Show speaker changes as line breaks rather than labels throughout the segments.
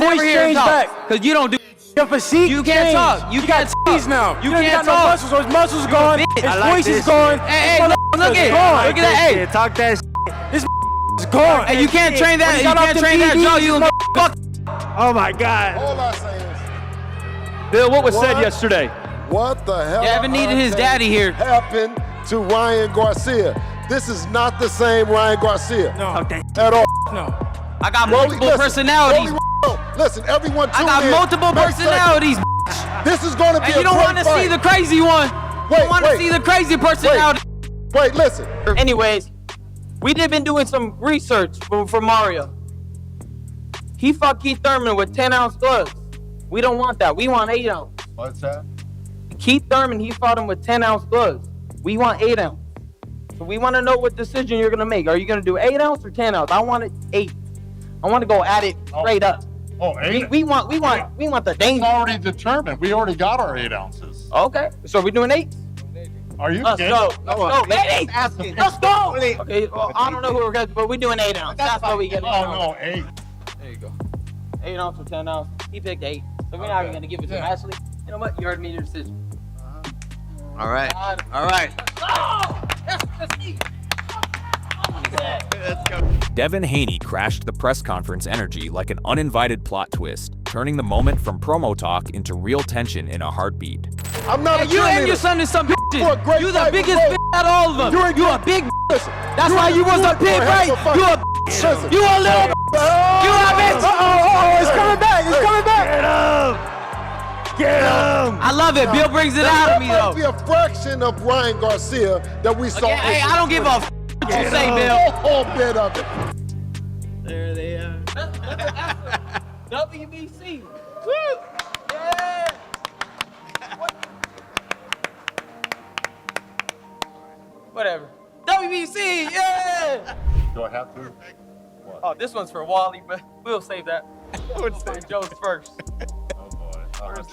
We never hear him talk. Because you don't do.
Your physique
You can't talk. You can't talk.
Now.
You
got
can't talk.
no muscles, so his muscles gone. His voice is gone.
Hey, look at that. Hey,
talk that shit.
His is gone.
Hey, you can't train that. You can't train that jaw. You gonna get fucked.
Oh my God.
All I say is,
Bill, what was said yesterday?
what the hell?
Devin needed his daddy here.
Happened to Ryan Garcia. This is not the same Ryan Garcia.
No.
At all.
No.
I got
Rolly,
multiple
listen,
personalities.
Rolly Romero, listen, everyone tune
I got
in.
multiple
Make
personalities.
sense. This is going to be
And
a
you don't
great
want to
fight.
see the crazy one. You
Wait,
want to
wait.
see the crazy personality.
Wait, listen.
Anyways, we did been doing some research for Mario. He fought Keith Thurman with 10-ounce gloves. We don't want that. We want 8-ounce.
What's that?
Keith Thurman, he fought him with 10-ounce gloves. We want 8-ounce. So we want to know what decision you're gonna make. Are you gonna do 8-ounce or 10-ounce? I want it 8. I want to go at it straight up.
Oh, 8?
We want the
It's
danger.
already determined. We already got our 8 ounces.
Okay, so we're doing 8.
Are you
Let's
kidding?
go. Let's go, baby.
Asking.
Let's go. Okay, well, I don't know who we're gonna, but we're doing 8-ounce. That's what we get.
Oh, no, 8.
There you go.
8-ounce or 10-ounce. He picked 8. So we're not even gonna give it to him. Actually, you know what? You heard me your decision.
All right. All right.
That's me.
Let's go.
Devin Haney crashed the press conference energy like an uninvited plot twist, turning the moment from promo talk into real tension in a heartbeat.
I'm not a
You and your
cheerleader.
son is some
For a
bitches.
great
You the
fight
biggest
with
bitch out of all of them.
You're a
You a
great-
big.
Listen,
That's
you're
why
a
you was a
good
big
for
right.
half a fight.
You a
Listen.
You a little. You a bitch.
Oh, it's coming back. It's coming back.
Get him. Get him.
I love it. Bill brings it out of me
There
though.
might be a fraction of Ryan Garcia that we saw.
Again, hey, I don't give a f- what you say,
a
Bill.
whole bit of it.
There they are.
WBC. Woo! Yeah. Whatever. WBC. Yeah.
Do I have to?
Oh, this one's for Wally, but we'll save that. We'll save Joe's first.
Oh, boy.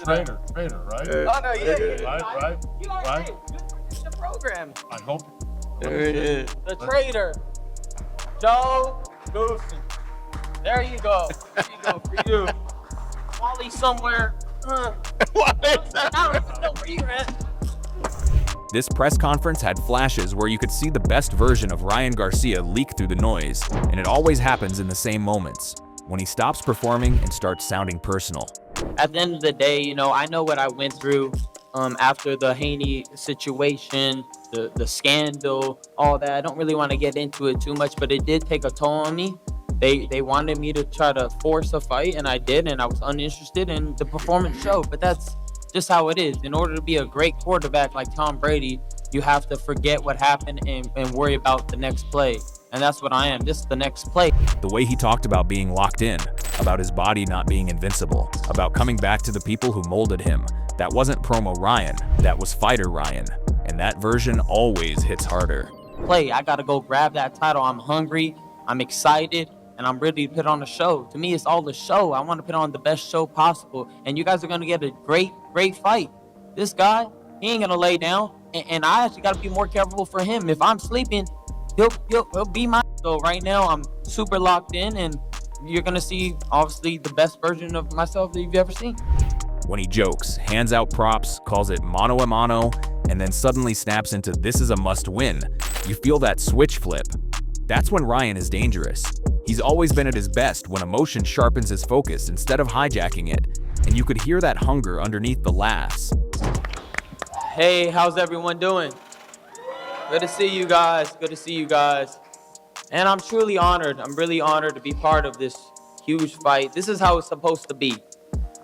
Trader, right?
Oh no, yeah.
Right.
You already did. It's the program.
I hope.
There it is.
The trader, Joe Goosen. There you go. There you go for you. Wally somewhere.
What is that?
I don't even know where you're at.
This press conference had flashes where you could see the best version of Ryan Garcia leak through the noise, and it always happens in the same moments, when he stops performing and starts sounding personal.
At the end of the day, you know, I know what I went through after the Haney situation, the scandal, all that. I don't really want to get into it too much, but it did take a toll on me. They wanted me to try to force a fight, and I did, and I was uninterested, and the performance showed. But that's just how it is. In order to be a great quarterback like Tom Brady, you have to forget what happened and worry about the next play. And that's what I am. This is the next play.
The way he talked about being locked in, about his body not being invincible, about coming back to the people who molded him. That wasn't promo Ryan, that was fighter Ryan. And that version always hits harder.
Play. I got to go grab that title. I'm hungry. I'm excited. And I'm ready to put on a show. To me, it's all the show. I want to put on the best show possible. And you guys are going to get a great fight. This guy, he ain't going to lay down. And I actually got to be more careful for him. If I'm sleeping, he'll be my. So right now, I'm super locked in. And you're going to see, obviously, the best version of myself that you've ever seen.
When he jokes, hands out props, calls it mano a mano, and then suddenly snaps into this is a must win, you feel that switch flip. That's when Ryan is dangerous. He's always been at his best when emotion sharpens his focus instead of hijacking it, and you could hear that hunger underneath the laughs.
Hey, how's everyone doing? Good to see you guys. Good to see you guys. And I'm truly honored. I'm really honored to be part of this huge fight. This is how it's supposed to be.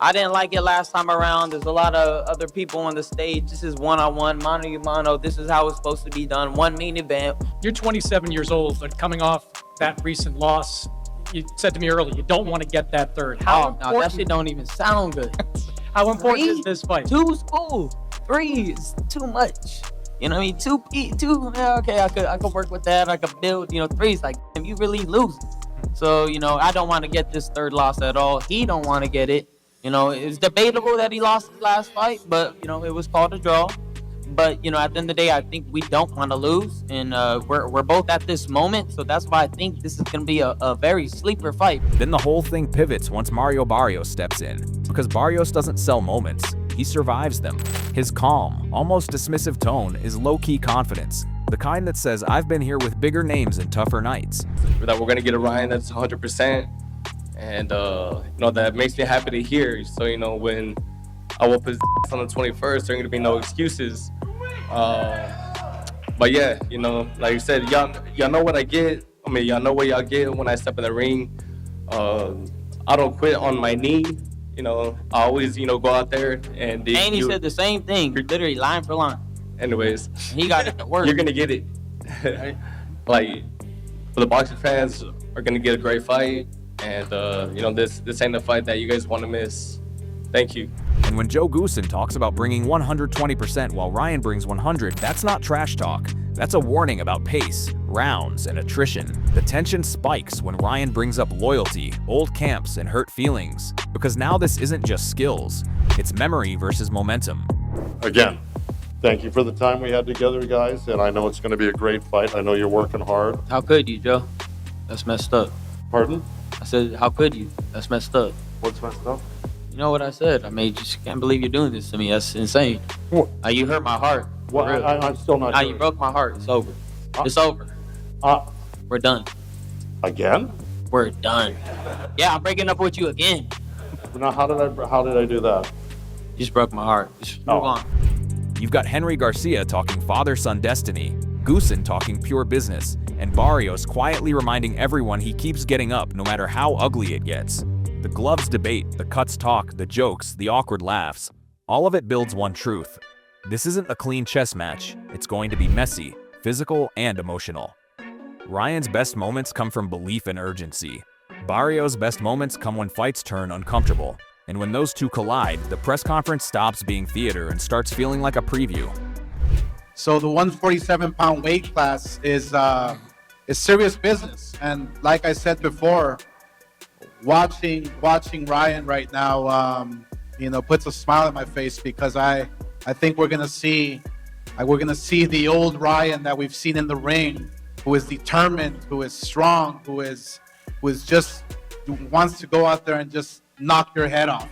I didn't like it last time around. There's a lot of other people on the stage. This is one-on-one, mano-a-mano. This is how it's supposed to be done. One main event.
You're 27 years old, but coming off that recent loss, you said to me earlier, you don't want to get that third.
No, that shit don't even sound good.
How important is this fight?
2 is cool. 3 is too much. You know what I mean? 2, yeah, okay, I could work with that. I could build, 3 is like, damn, you really losing. So, I don't want to get this third loss at all. He don't want to get it. It's debatable that he lost his last fight, but, it was called a draw. But you know, at the end of the day, I think we don't want to lose, and we're both at this moment, so that's why I think this is gonna be a very sleeper fight.
Then the whole thing pivots once Mario Barrios steps in, because Barrios doesn't sell moments, he survives them. His calm, almost dismissive tone is low-key confidence, the kind that says, I've been here with bigger names and tougher nights.
That we're gonna get a Ryan that's 100%, and you know, that makes me happy to hear. So you know, when I will put on the 21st, there ain't gonna be no excuses. But yeah, you know, like you said, y'all know what I get. I mean, y'all know what y'all get when I step in the ring. I don't quit on my knee. You know, I always, you know, go out there and...
Haney said the same thing, literally line for line.
Anyways.
He got it to work.
You're going to get it. Like, for the boxing fans are going to get a great fight. And, you know, this ain't a fight that you guys want to miss. Thank you.
And when Joe Goosen talks about bringing 120% while Ryan brings 100, that's not trash talk. That's a warning about pace, rounds, and attrition. The tension spikes when Ryan brings up loyalty, old camps, and hurt feelings. Because now this isn't just skills, it's memory versus momentum.
Again, thank you for the time we had together, guys, and I know it's going to be a great fight. I know you're working hard.
How could you, Joe? That's messed up.
Pardon?
I said, how could you? That's messed up.
What's messed up?
You know what I said? I mean, just can't believe you're doing this to me. That's insane.
What?
You hurt my heart.
Well, I'm still not
You
sure.
broke my heart. It's over. It's over. We're done.
Again?
We're done. Yeah, I'm breaking up with you again.
Now, how did I do that?
You just broke my heart. Just move on.
You've got Henry Garcia talking father-son destiny, Goosen talking pure business, and Barrios quietly reminding everyone he keeps getting up no matter how ugly it gets. The gloves debate, the cuts talk, the jokes, the awkward laughs. All of it builds one truth. This isn't a clean chess match. It's going to be messy, physical, and emotional. Ryan's best moments come from belief and urgency. Barrios' best moments come when fights turn uncomfortable. And when those two collide, the press conference stops being theater and starts feeling like a preview.
So the 147-pound weight class is serious business. And like I said before, watching Ryan right now, you know, puts a smile on my face, because I think we're gonna see the old Ryan that we've seen in the ring, who is determined, who is strong, who wants to go out there and just knock your head off.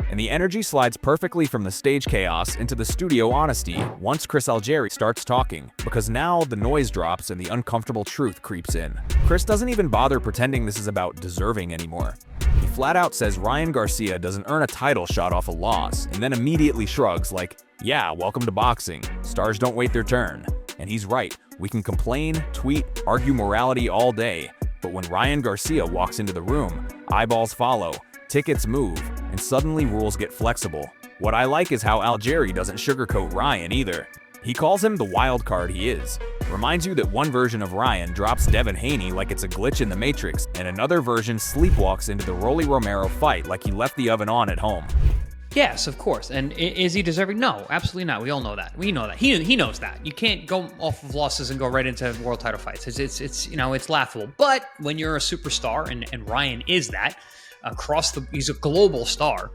And the energy slides perfectly from the stage chaos into the studio honesty once Chris Algieri starts talking, because now the noise drops and the uncomfortable truth creeps in. Chris doesn't even bother pretending this is about deserving anymore. He flat out says Ryan Garcia doesn't earn a title shot off a loss, and then immediately shrugs like, yeah, welcome to boxing. Stars don't wait their turn. And he's right. We can complain, tweet, argue morality all day, but when Ryan Garcia walks into the room, eyeballs follow, tickets move, and suddenly rules get flexible. What I like is how Algieri doesn't sugarcoat Ryan either. He calls him the wild card he is. Reminds you that one version of Ryan drops Devin Haney like it's a glitch in the Matrix, and another version sleepwalks into the Rolly Romero fight like he left the oven on at home.
Yes, of course. And is he deserving? No, absolutely not. We all know that. We know that. He knows that. You can't go off of losses and go right into world title fights. It's you know, it's laughable. But when you're a superstar, and Ryan is that, he's a global star,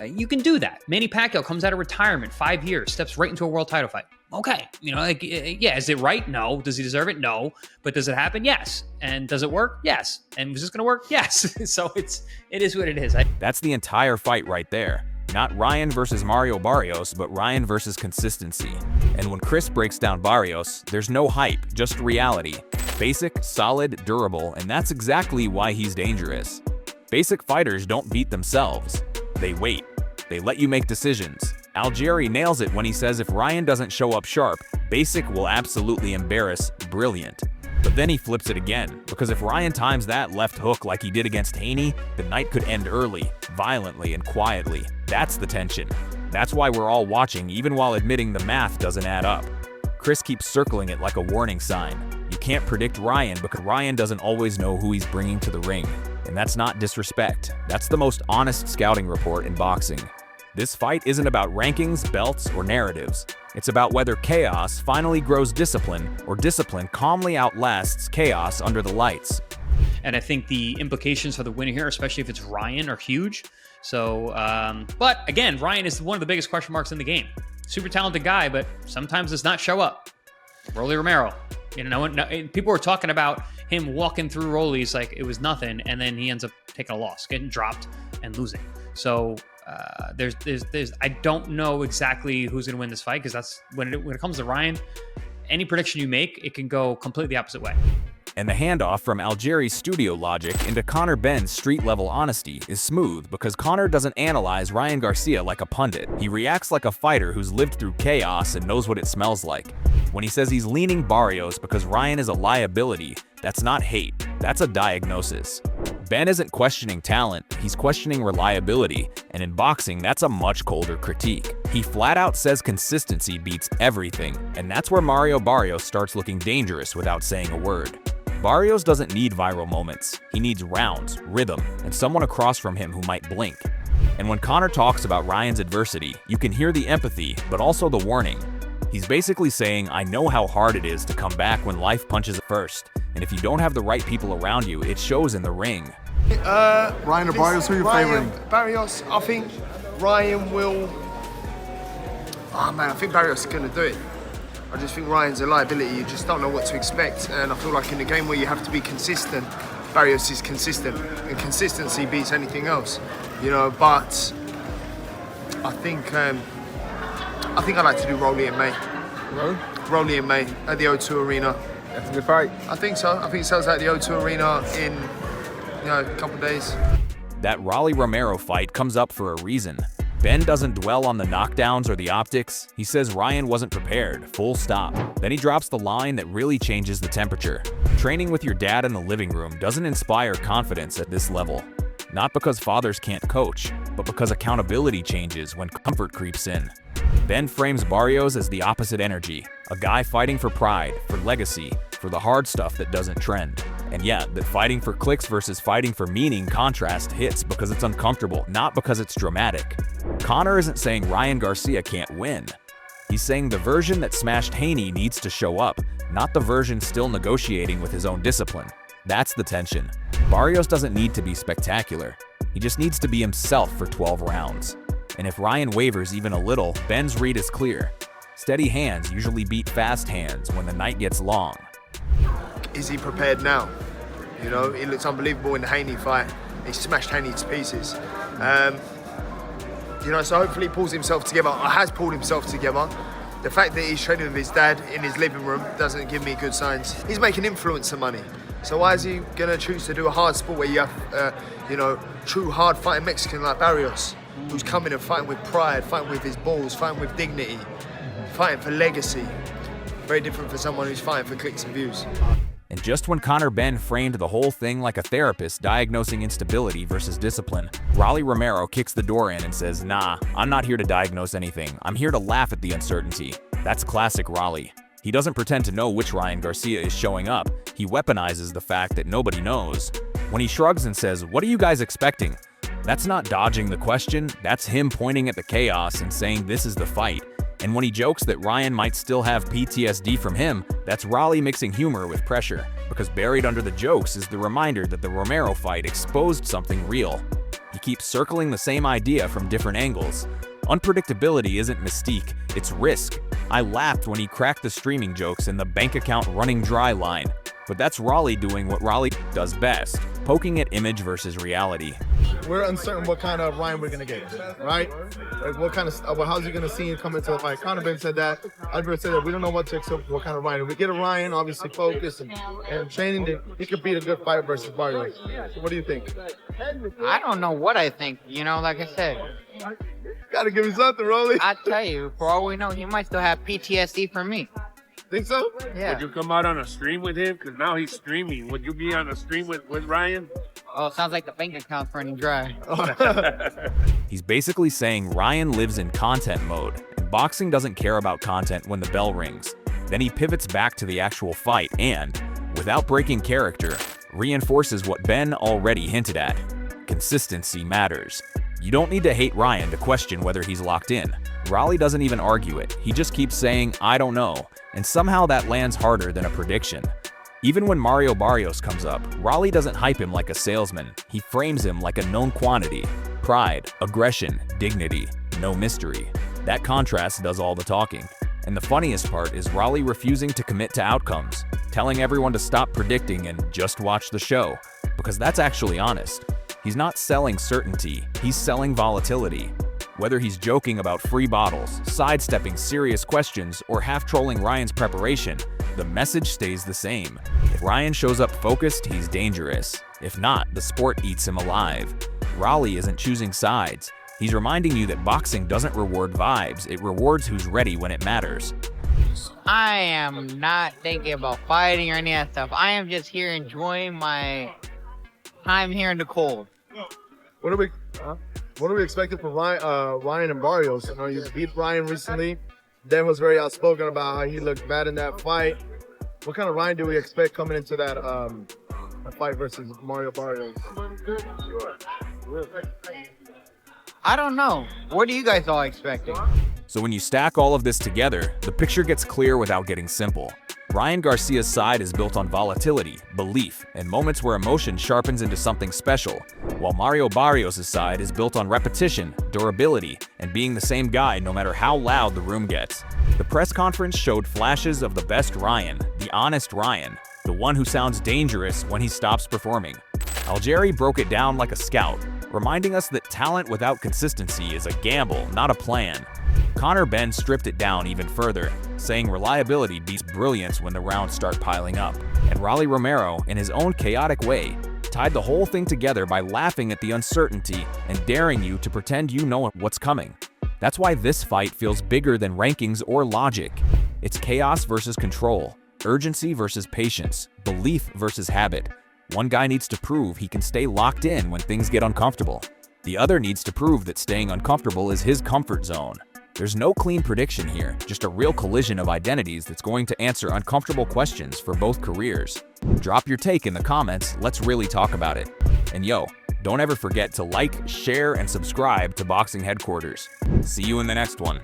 you can do that. Manny Pacquiao comes out of retirement, 5 years, steps right into a world title fight. Okay, you know, like, yeah, is it right? No. Does he deserve it? No. But does it happen? Yes. And does it work? Yes. And is this going to work? Yes. So it is what it is.
That's the entire fight right there. Not Ryan versus Mario Barrios, but Ryan versus consistency. And when Chris breaks down Barrios, there's no hype, just reality. Basic, solid, durable, and that's exactly why he's dangerous. Basic fighters don't beat themselves. They wait. They let you make decisions. Algieri nails it when he says if Ryan doesn't show up sharp, Basic will absolutely embarrass Brilliant. But then he flips it again, because if Ryan times that left hook like he did against Haney, the night could end early, violently and quietly. That's the tension. That's why we're all watching, even while admitting the math doesn't add up. Chris keeps circling it like a warning sign. You can't predict Ryan because Ryan doesn't always know who he's bringing to the ring. And that's not disrespect. That's the most honest scouting report in boxing. This fight isn't about rankings, belts, or narratives. It's about whether chaos finally grows discipline, or discipline calmly outlasts chaos under the lights.
And I think the implications for the winner here, especially if it's Ryan, are huge. So, but again, Ryan is one of the biggest question marks in the game. super talented guy, but sometimes does not show up. Rolly Romero, you know, people were talking about him walking through Rolly's like it was nothing, and then he ends up taking a loss, getting dropped and losing. So there's I don't know exactly who's going to win this fight, because that's when it comes to Ryan, any prediction you make, it can go completely opposite way.
And the handoff from Algieri's studio logic into Conor Benn's street-level honesty is smooth because Conor doesn't analyze Ryan Garcia like a pundit. He reacts like a fighter who's lived through chaos and knows what it smells like. When he says he's leaning Barrios because Ryan is a liability, that's not hate, that's a diagnosis. Benn isn't questioning talent, he's questioning reliability, and in boxing, that's a much colder critique. He flat out says consistency beats everything, and that's where Mario Barrios starts looking dangerous without saying a word. Barrios doesn't need viral moments, he needs rounds, rhythm, and someone across from him who might blink. And when Conor talks about Ryan's adversity, you can hear the empathy, but also the warning. He's basically saying, I know how hard it is to come back when life punches at first, and if you don't have the right people around you, it shows in the ring.
Ryan or Barrios, who are you favoring?
Barrios, I think Ryan will... Oh man, I think Barrios is going to do it. I just think Ryan's a liability, you just don't know what to expect, and I feel like in a game where you have to be consistent, Barrios is consistent, and consistency beats anything else, you know, but I think I'd like to do Rolly in May. Rolly in May at the O2 Arena.
That's a good fight.
I think so. I think it sells at the O2 Arena in, you know, a couple of days.
That Rolly Romero fight comes up for a reason. Benn doesn't dwell on the knockdowns or the optics. He says Ryan wasn't prepared, full stop. Then he drops the line that really changes the temperature. Training with your dad in the living room doesn't inspire confidence at this level. Not because fathers can't coach, but because accountability changes when comfort creeps in. Benn frames Barrios as the opposite energy, a guy fighting for pride, for legacy, for the hard stuff that doesn't trend. And yeah, that fighting for clicks versus fighting for meaning contrast hits because it's uncomfortable, not because it's dramatic. Conor isn't saying Ryan Garcia can't win. He's saying the version that smashed Haney needs to show up, not the version still negotiating with his own discipline. That's the tension. Barrios doesn't need to be spectacular. He just needs to be himself for 12 rounds. And if Ryan wavers even a little, Benn's read is clear. Steady hands usually beat fast hands when the night gets long.
Is he prepared now? You know, he looks unbelievable in the Haney fight. He smashed Haney to pieces. You know, so hopefully he pulls himself together, or has pulled himself together. The fact that he's training with his dad in his living room doesn't give me good signs. He's making influencer money. So why is he gonna choose to do a hard sport where you have, you know, true hard fighting Mexican like Barrios, who's coming and fighting with pride, fighting with his balls, fighting with dignity, fighting for legacy. Very different for someone who's fighting for clicks and views.
And just when Conor Benn framed the whole thing like a therapist diagnosing instability versus discipline, Rolly Romero kicks the door in and says, nah, I'm not here to diagnose anything. I'm here to laugh at the uncertainty. That's classic Rolly. He doesn't pretend to know which Ryan Garcia is showing up. He weaponizes the fact that nobody knows. When he shrugs and says, what are you guys expecting? That's not dodging the question, that's him pointing at the chaos and saying this is the fight. And when he jokes that Ryan might still have PTSD from him, that's Rolly mixing humor with pressure, because buried under the jokes is the reminder that the Romero fight exposed something real. He keeps circling the same idea from different angles. Unpredictability isn't mystique, it's risk. I laughed when he cracked the streaming jokes in the bank account running dry line. But that's Rolly doing what Rolly does best, poking at image versus reality.
We're uncertain what kind of Ryan we're gonna get, right? Like what kind of, well, how's he gonna see him come into the fight? Conor Benn said that. Algieri said that we don't know what to expect. What kind of Ryan? If we get a Ryan, obviously focused and training, then he could beat a good fight versus Barrios. So what do you think?
I don't know what I think. You know, like I said,
Gotta give me something, Rolly.
I tell you, for all we know, he might still have PTSD from me.
Think so?
Yeah.
Would you come out on a stream with him? Because now he's streaming. Would you be on a stream with Ryan?
Oh, sounds like the bank account's running dry.
He's basically saying Ryan lives in content mode, and boxing doesn't care about content when the bell rings. Then he pivots back to the actual fight and, without breaking character, reinforces what Benn already hinted at. Consistency matters. You don't need to hate Ryan to question whether he's locked in. Rolly doesn't even argue it, he just keeps saying, I don't know, and somehow that lands harder than a prediction. Even when Mario Barrios comes up, Rolly doesn't hype him like a salesman, he frames him like a known quantity. Pride, aggression, dignity, no mystery. That contrast does all the talking. And the funniest part is Rolly refusing to commit to outcomes, telling everyone to stop predicting and just watch the show, because that's actually honest. He's not selling certainty, he's selling volatility. Whether he's joking about free bottles, sidestepping serious questions, or half-trolling Ryan's preparation, the message stays the same. If Ryan shows up focused, he's dangerous. If not, the sport eats him alive. Rolly isn't choosing sides. He's reminding you that boxing doesn't reward vibes, it rewards who's ready when it matters.
I am not thinking about fighting or any of that stuff. I am just here enjoying my time here in the cold.
What are we expecting from Ryan and Barrios? You know, you beat Ryan recently. Devin was very outspoken about how he looked bad in that fight. What kind of Ryan do we expect coming into that fight versus Mario Barrios?
I don't know. What are you guys all expecting?
So when you stack all of this together, the picture gets clear without getting simple. Ryan Garcia's side is built on volatility, belief, and moments where emotion sharpens into something special, while Mario Barrios' side is built on repetition, durability, and being the same guy no matter how loud the room gets. The press conference showed flashes of the best Ryan, the honest Ryan, the one who sounds dangerous when he stops performing. Algieri broke it down like a scout, reminding us that talent without consistency is a gamble, not a plan. Conor Benn stripped it down even further, saying reliability beats brilliance when the rounds start piling up. And Rolly Romero, in his own chaotic way, tied the whole thing together by laughing at the uncertainty and daring you to pretend you know what's coming. That's why this fight feels bigger than rankings or logic. It's chaos versus control, urgency versus patience, belief versus habit. One guy needs to prove he can stay locked in when things get uncomfortable. The other needs to prove that staying uncomfortable is his comfort zone. There's no clean prediction here, just a real collision of identities that's going to answer uncomfortable questions for both careers. Drop your take in the comments, let's really talk about it. And yo, don't ever forget to like, share, and subscribe to Boxing Headquarters. See you in the next one.